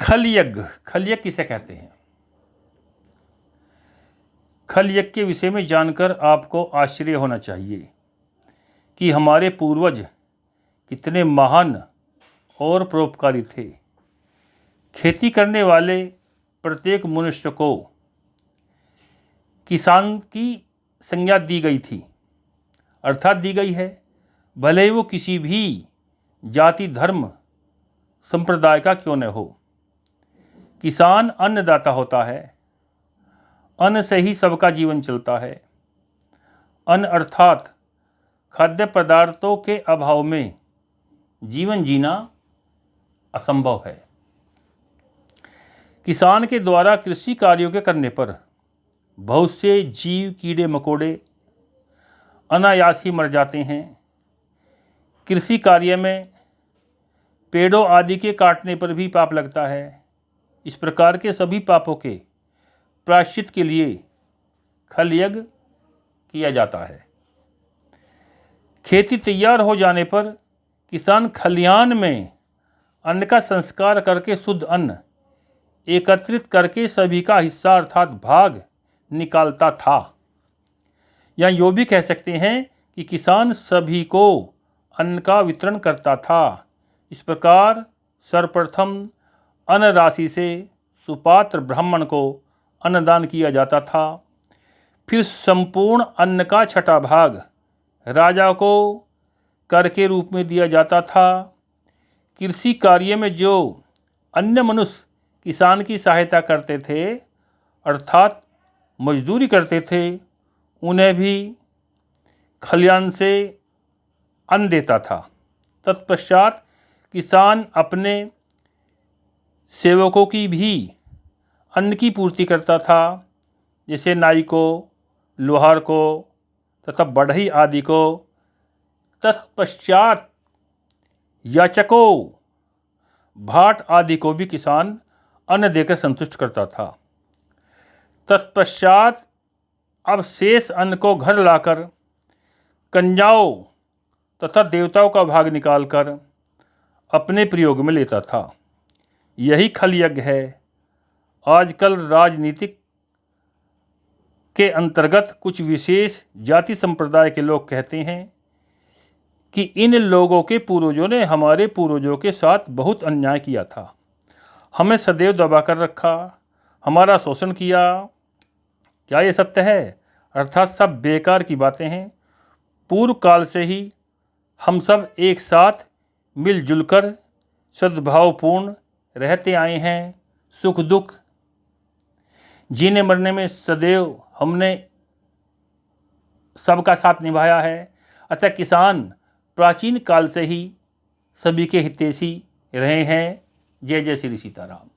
खल यज्ञ, खल यज्ञ किसे कहते हैं? खल यज्ञ के विषय में जानकर आपको आश्चर्य होना चाहिए कि हमारे पूर्वज कितने महान और परोपकारी थे। खेती करने वाले प्रत्येक मनुष्य को किसान की संज्ञा दी गई थी, अर्थात दी गई है, भले ही वो किसी भी जाति धर्म संप्रदाय का क्यों न हो। किसान अन्नदाता होता है, अन्न से ही सबका जीवन चलता है। अन्न अर्थात खाद्य पदार्थों के अभाव में जीवन जीना असंभव है। किसान के द्वारा कृषि कार्यों के करने पर बहुत से जीव कीड़े मकोड़े अनायास ही मर जाते हैं। कृषि कार्य में पेड़ों आदि के काटने पर भी पाप लगता है। इस प्रकार के सभी पापों के प्रायश्चित के लिए खल यज्ञ किया जाता है। खेती तैयार हो जाने पर किसान खलिहान में अन्न का संस्कार करके शुद्ध अन्न एकत्रित करके सभी का हिस्सा अर्थात भाग निकालता था। या यूँ भी कह सकते हैं कि किसान सभी को अन्न का वितरण करता था। इस प्रकार सर्वप्रथम अन्न राशि से सुपात्र ब्राह्मण को अन्नदान किया जाता था। फिर संपूर्ण अन्न का छठा भाग राजा को कर के रूप में दिया जाता था। कृषि कार्य में जो अन्य मनुष्य किसान की सहायता करते थे अर्थात मजदूरी करते थे, उन्हें भी खलिहान से अन्न देता था। तत्पश्चात किसान अपने सेवकों की भी अन्न की पूर्ति करता था, जैसे नाई को, लोहार को तथा बढ़ई आदि को। तत्पश्चात याचकों, भाट आदि को भी किसान अन्न देकर संतुष्ट करता था। तत्पश्चात अब शेष अन्न को घर लाकर कन्याओं तथा देवताओं का भाग निकालकर अपने प्रयोग में लेता था। यही खल यज्ञ है। आजकल राजनीतिक के अंतर्गत कुछ विशेष जाति संप्रदाय के लोग कहते हैं कि इन लोगों के पूर्वजों ने हमारे पूर्वजों के साथ बहुत अन्याय किया था, हमें सदैव दबा कर रखा, हमारा शोषण किया। क्या ये सत्य है? अर्थात सब बेकार की बातें हैं। पूर्व काल से ही हम सब एक साथ मिलजुल कर सद्भावपूर्ण रहते आए हैं। सुख दुख जीने मरने में सदैव हमने सबका साथ निभाया है। अतः किसान प्राचीन काल से ही सभी के हितैषी रहे हैं। जय जय श्री सीताराम।